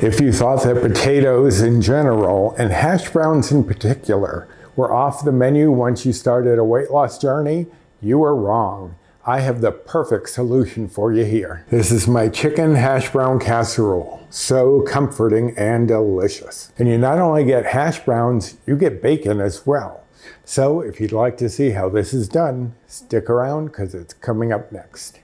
If you thought that potatoes in general, and hash browns in particular, were off the menu once you started a weight loss journey, you were wrong. I have the perfect solution for you here. This is my chicken hash brown casserole. So comforting and delicious. And you not only get hash browns, you get bacon as well. So if you'd like to see how this is done, stick around because it's coming up next.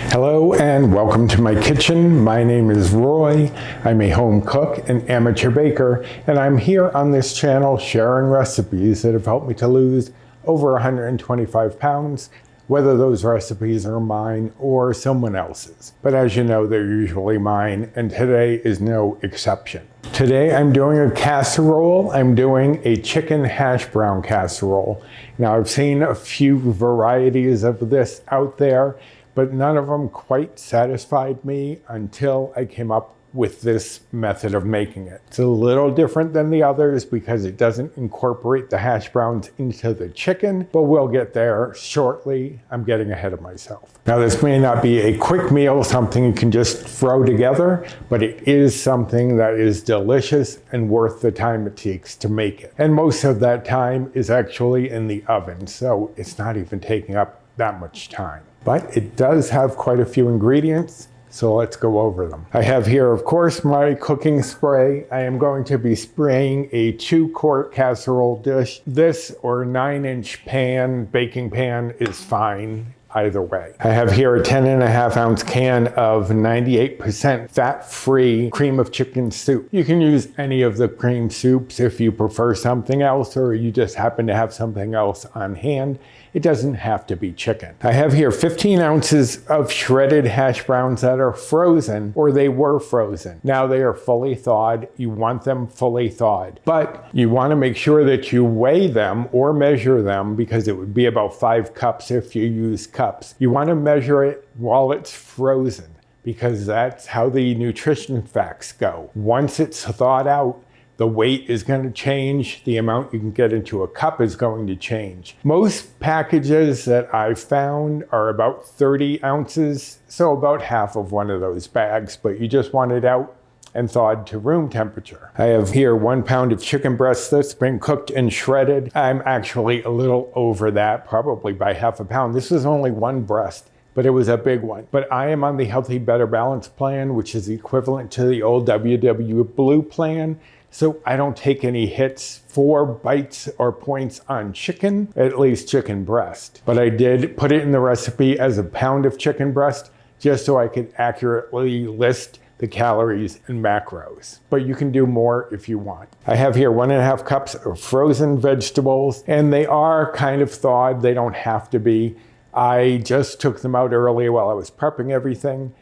Hello and welcome to my kitchen. My name is Roy. I'm a home cook and amateur baker, and I'm here on this channel sharing recipes that have helped me to lose over 125 pounds, whether those recipes are mine or someone else's. But as you know, they're usually mine, and today is no exception. Today I'm doing a casserole. I'm doing a chicken hash brown casserole. Now I've seen a few varieties of this out there, but none of them quite satisfied me until I came up with this method of making it. It's a little different than the others because it doesn't incorporate the hash browns into the chicken, but we'll get there shortly. I'm getting ahead of myself. Now this may not be a quick meal, something you can just throw together, but it is something that is delicious and worth the time it takes to make it. And most of that time is actually in the oven, so it's not even taking up that much time. But it does have quite a few ingredients, so let's go over them. I have here, of course, my cooking spray. I am going to be spraying a 2-quart casserole dish. This or 9-inch pan, baking pan is fine either way. I have here a 10.5-ounce can of 98% fat-free cream of chicken soup. You can use any of the cream soups if you prefer something else or you just happen to have something else on hand. It doesn't have to be chicken. I have here 15 ounces of shredded hash browns that are frozen, or they were frozen. Now they are fully thawed. You want them fully thawed, but you want to make sure that you weigh them or measure them because it would be about 5 cups if you use cups. You want to measure it while it's frozen because that's how the nutrition facts go. Once it's thawed out, the weight is going to change. The amount you can get into a cup is going to change. Most packages that I've found are about 30 ounces, so about half of one of those bags, but you just want it out and thawed to room temperature. I have here 1 pound of chicken breast that's been cooked and shredded. I'm actually a little over that, probably by half a pound. This was only one breast, but it was a big one. But I am on the Healthy Better Balance plan, which is equivalent to the old WW Blue plan. So I don't take any hits for bites or points on chicken, at least chicken breast. But I did put it in the recipe as a pound of chicken breast just so I could accurately list the calories and macros. But you can do more if you want. I have here 1.5 cups of frozen vegetables, and they are kind of thawed. They don't have to be. I just took them out early while I was prepping everything.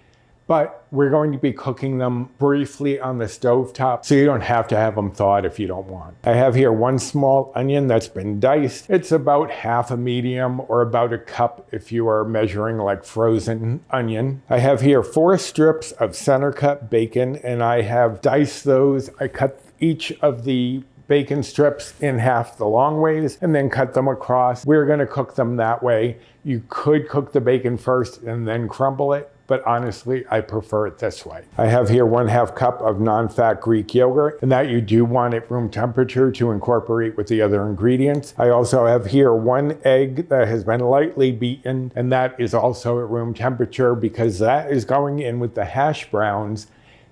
But we're going to be cooking them briefly on the stovetop, so you don't have to have them thawed if you don't want. I have here 1 small onion that's been diced. It's about half a medium or about a cup if you are measuring like frozen onion. I have here 4 strips of center cut bacon, and I have diced those. I cut each of the bacon strips in half the long ways and then cut them across. We're going to cook them that way. You could cook the bacon first and then crumble it, but honestly, I prefer it this way. I have here 1/2 cup of non-fat Greek yogurt, and that you do want at room temperature to incorporate with the other ingredients. I also have here 1 egg that has been lightly beaten, and that is also at room temperature because that is going in with the hash browns.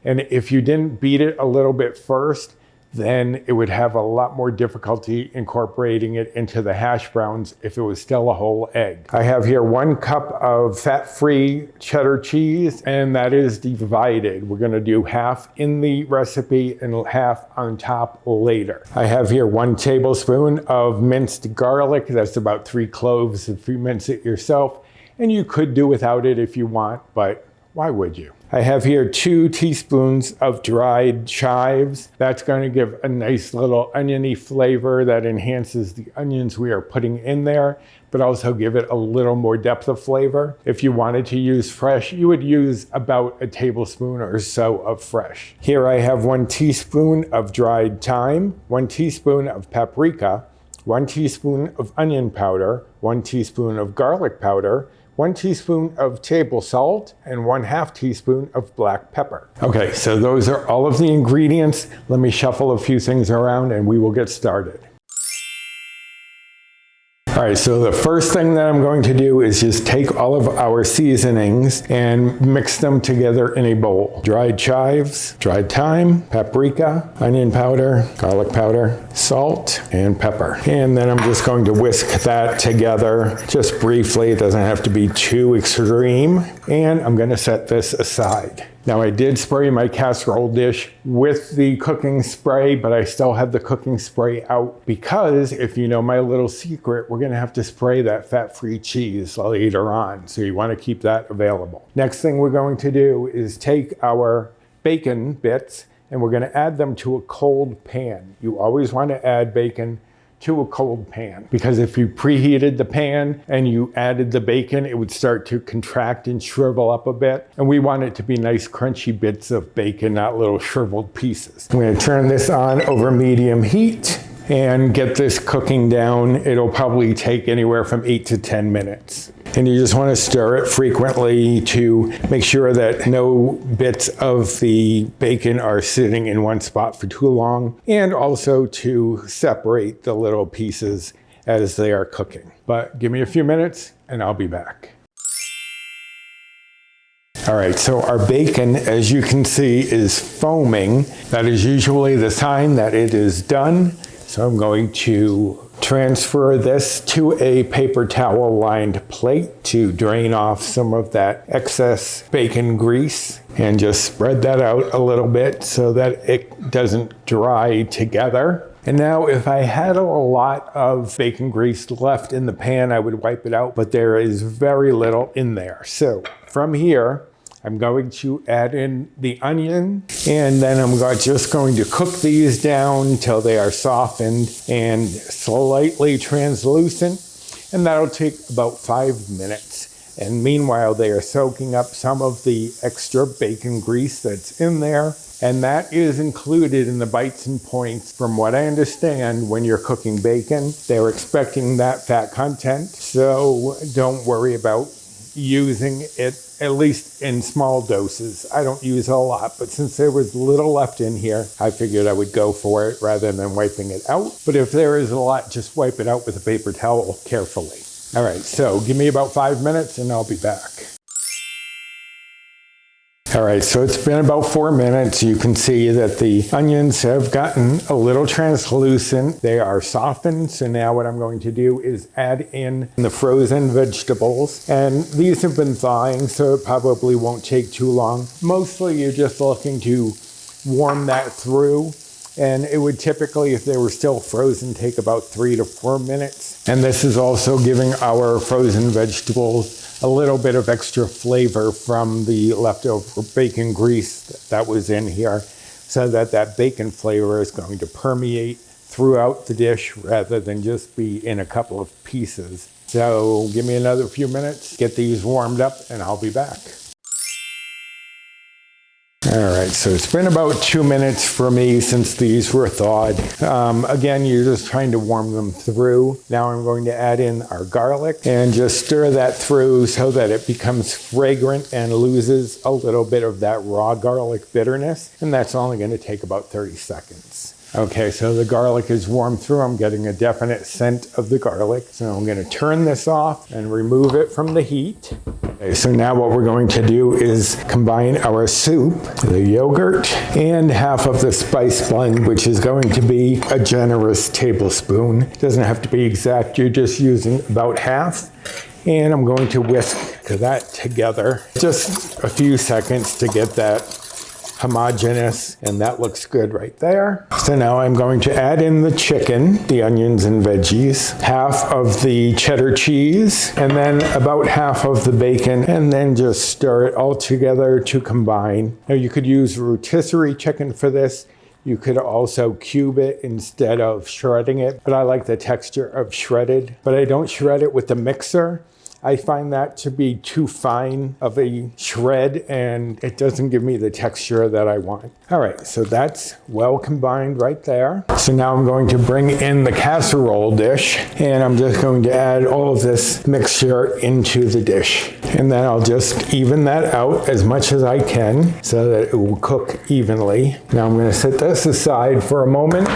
And if you didn't beat it a little bit first, then it would have a lot more difficulty incorporating it into the hash browns if it was still a whole egg. I have here 1 cup of fat-free cheddar cheese, and that is divided. We're gonna do half in the recipe and half on top later. I have here 1 tablespoon of minced garlic. That's about 3 cloves if you mince it yourself. And you could do without it if you want, but why would you? I have here 2 teaspoons of dried chives. That's going to give a nice little oniony flavor that enhances the onions we are putting in there, but also give it a little more depth of flavor. If you wanted to use fresh, you would use about a tablespoon or so of fresh. Here I have 1 teaspoon of dried thyme, 1 teaspoon of paprika, 1 teaspoon of onion powder, 1 teaspoon of garlic powder, 1 teaspoon of table salt, and 1/2 teaspoon of black pepper. Okay, so those are all of the ingredients. Let me shuffle a few things around and we will get started. All right, so the first thing that I'm going to do is just take all of our seasonings and mix them together in a bowl. Dried chives, dried thyme, paprika, onion powder, garlic powder, salt, and pepper. And then I'm just going to whisk that together just briefly. It doesn't have to be too extreme. And I'm going to set this aside. Now I did spray my casserole dish with the cooking spray, but I still have the cooking spray out because if you know my little secret, we're gonna have to spray that fat-free cheese later on. So you wanna keep that available. Next thing we're going to do is take our bacon bits and we're gonna add them to a cold pan. You always wanna add bacon to a cold pan, because if you preheated the pan and you added the bacon, it would start to contract and shrivel up a bit. And we want it to be nice crunchy bits of bacon, not little shriveled pieces. I'm going to turn this on over medium heat and get this cooking down. It'll probably take anywhere from 8 to 10 minutes. And you just want to stir it frequently to make sure that no bits of the bacon are sitting in one spot for too long, and also to separate the little pieces as they are cooking. But give me a few minutes and I'll be back. All right, so our bacon, as you can see, is foaming. That is usually the sign that it is done. So I'm going to transfer this to a paper towel lined plate to drain off some of that excess bacon grease and just spread that out a little bit so that it doesn't dry together. And now if I had a lot of bacon grease left in the pan, I would wipe it out, but there is very little in there. So from here, I'm going to add in the onion, and then I'm just going to cook these down until they are softened and slightly translucent, and that'll take about 5 minutes. And meanwhile, they are soaking up some of the extra bacon grease that's in there, and that is included in the bites and points. From what I understand, when you're cooking bacon, they're expecting that fat content, so don't worry about using it, at least in small doses. I don't use a lot, but since there was little left in here, I figured I would go for it rather than wiping it out. But if there is a lot, just wipe it out with a paper towel carefully. All right, so give me about 5 minutes and I'll be back. All right, so it's been about 4 minutes. You can see that the onions have gotten a little translucent. They are softened. So now what I'm going to do is add in the frozen vegetables. And these have been thawing, so it probably won't take too long. Mostly you're just looking to warm that through. And it would typically, if they were still frozen, take about 3 to 4 minutes. And this is also giving our frozen vegetables a little bit of extra flavor from the leftover bacon grease that was in here, so that that bacon flavor is going to permeate throughout the dish rather than just be in a couple of pieces. So give me another few minutes, get these warmed up, and I'll be back. All right, so it's been about 2 minutes for me since these were thawed. Again, you're just trying to warm them through. Now I'm going to add in our garlic and just stir that through so that it becomes fragrant and loses a little bit of that raw garlic bitterness. And that's only going to take about 30 seconds. Okay, so the garlic is warmed through. I'm getting a definite scent of the garlic. So I'm going to turn this off and remove it from the heat. Okay, so now what we're going to do is combine our soup, the yogurt, and half of the spice blend, which is going to be a generous tablespoon. It doesn't have to be exact. You're just using about half. And I'm going to whisk that together just a few seconds to get that homogeneous, and that looks good right there. So now I'm going to add in the chicken, the onions and veggies, half of the cheddar cheese, and then about half of the bacon, and then just stir it all together to combine. Now you could use rotisserie chicken for this. You could also cube it instead of shredding it, but I like the texture of shredded, but I don't shred it with the mixer. I find that to be too fine of a shred, and it doesn't give me the texture that I want. All right, so that's well combined right there. So now I'm going to bring in the casserole dish, and I'm just going to add all of this mixture into the dish. And then I'll just even that out as much as I can so that it will cook evenly. Now I'm going to set this aside for a moment,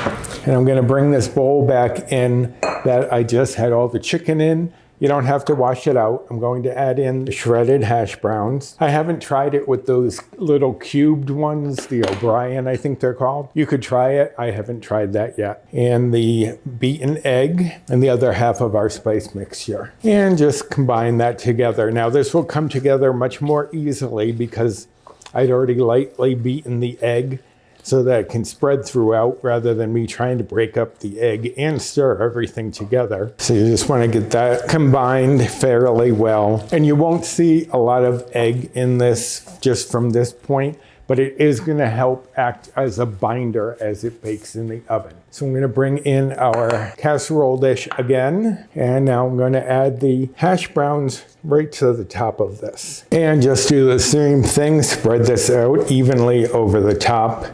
and I'm going to bring this bowl back in that I just had all the chicken in. You don't have to wash it out. I'm going to add in the shredded hash browns. I haven't tried it with those little cubed ones, the O'Brien, I think they're called. You could try it. I haven't tried that yet. And the beaten egg and the other half of our spice mixture. And just combine that together. Now this will come together much more easily because I'd already lightly beaten the egg so that it can spread throughout rather than me trying to break up the egg and stir everything together. So you just want to get that combined fairly well. And you won't see a lot of egg in this just from this point, but it is going to help act as a binder as it bakes in the oven. So I'm going to bring in our casserole dish again, and now I'm going to add the hash browns right to the top of this. And just do the same thing, spread this out evenly over the top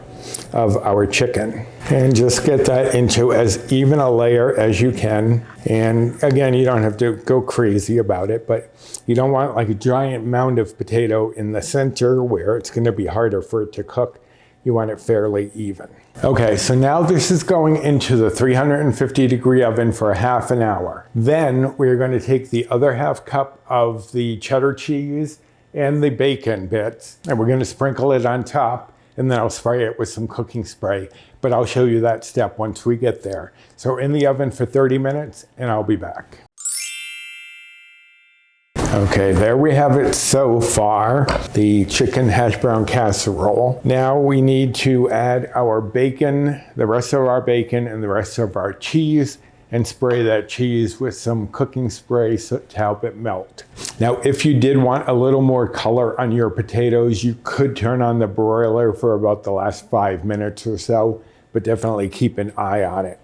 of our chicken. And just get that into as even a layer as you can. And again, you don't have to go crazy about it, but you don't want like a giant mound of potato in the center where it's going to be harder for it to cook. You want it fairly even. Okay, so now this is going into the 350-degree oven for half an hour. Then we're going to take the other half cup of the cheddar cheese and the bacon bits, and we're going to sprinkle it on top, and then I'll spray it with some cooking spray. But I'll show you that step once we get there. So in the oven for 30 minutes, and I'll be back. Okay, there we have it so far, the chicken hash brown casserole. Now we need to add our bacon, the rest of our bacon and the rest of our cheese, and spray that cheese with some cooking spray to help it melt. Now, if you did want a little more color on your potatoes, you could turn on the broiler for about the last 5 minutes or so, but definitely keep an eye on it.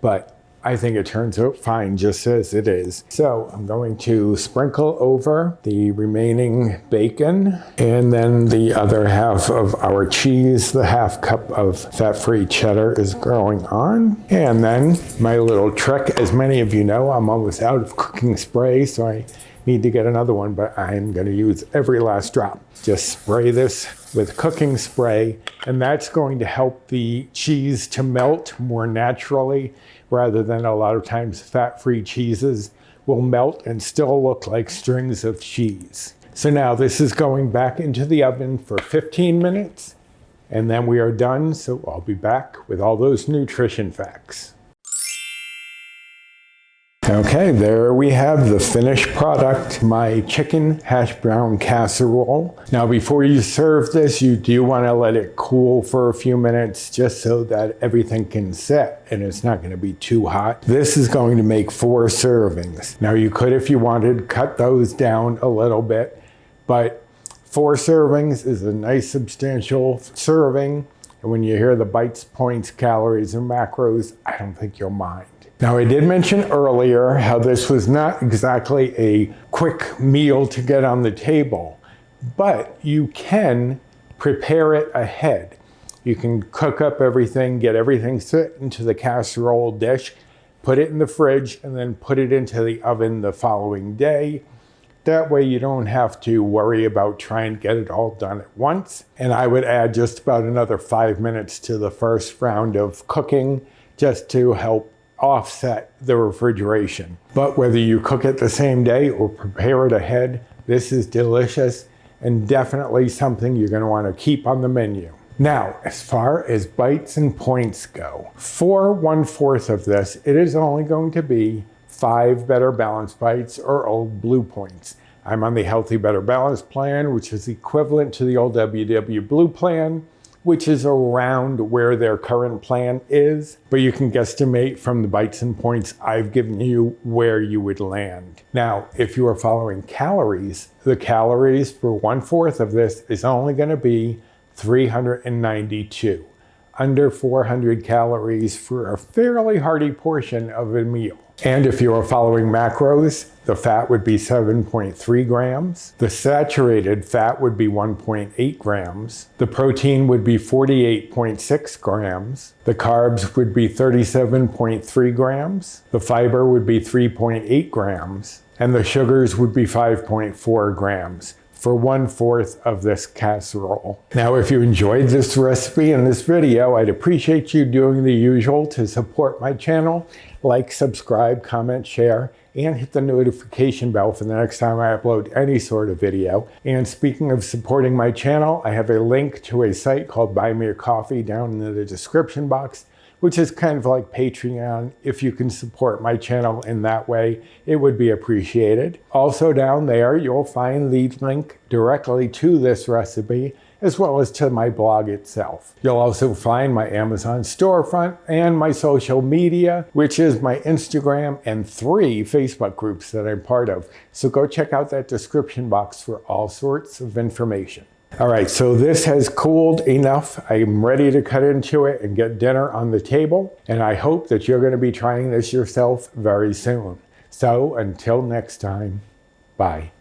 But I think it turns out fine just as it is. So I'm going to sprinkle over the remaining bacon and then the other half of our cheese. The half cup of fat-free cheddar is going on. And then my little trick, as many of you know, I'm almost out of cooking spray, so I need to get another one, but I'm going to use every last drop. Just spray this with cooking spray, and that's going to help the cheese to melt more naturally, rather than a lot of times fat-free cheeses will melt and still look like strings of cheese. So now this is going back into the oven for 15 minutes, and then we are done, so I'll be back with all those nutrition facts. Okay, there we have the finished product, my chicken hash brown casserole. Now before you serve this, you do want to let it cool for a few minutes just so that everything can set and it's not going to be too hot. This is going to make 4 servings. Now you could, if you wanted, cut those down a little bit, but 4 servings is a nice substantial serving. And when you hear the bites, points, calories, and macros, I don't think you'll mind. Now, I did mention earlier how this was not exactly a quick meal to get on the table, but you can prepare it ahead. You can cook up everything, get everything set into the casserole dish, put it in the fridge, and then put it into the oven the following day. That way you don't have to worry about trying to get it all done at once. And I would add just about another 5 minutes to the first round of cooking just to help offset the refrigeration. But whether you cook it the same day or prepare it ahead, this is delicious and definitely something you're going to want to keep on the menu. Now, as far as bites and points go, for 1/4 of this, it is only going to be 5 Better Balance bites or old Blue points. I'm on the Healthy Better Balance plan, which is equivalent to the old WW Blue plan. which is around where their current plan is, but you can guesstimate from the bites and points I've given you where you would land. Now, if you are following calories, the calories for 1/4 of this is only going to be 392. Under 400 calories for a fairly hearty portion of a meal. And if you are following macros, the fat would be 7.3 grams. The saturated fat would be 1.8 grams. The protein would be 48.6 grams. The carbs would be 37.3 grams. The fiber would be 3.8 grams. And the sugars would be 5.4 grams. For 1/4 of this casserole. Now, if you enjoyed this recipe and this video, I'd appreciate you doing the usual to support my channel. Like, subscribe, comment, share, and hit the notification bell for the next time I upload any sort of video. And speaking of supporting my channel, I have a link to a site called Buy Me a Coffee down in the description box, which is kind of like Patreon. If you can support my channel in that way, it would be appreciated. Also down there, you'll find the link directly to this recipe, as well as to my blog itself. You'll also find my Amazon storefront and my social media, which is my Instagram and 3 Facebook groups that I'm part of. So go check out that description box for all sorts of information. All right, so this has cooled enough. I'm ready to cut into it and get dinner on the table. And I hope that you're going to be trying this yourself very soon. So until next time, bye.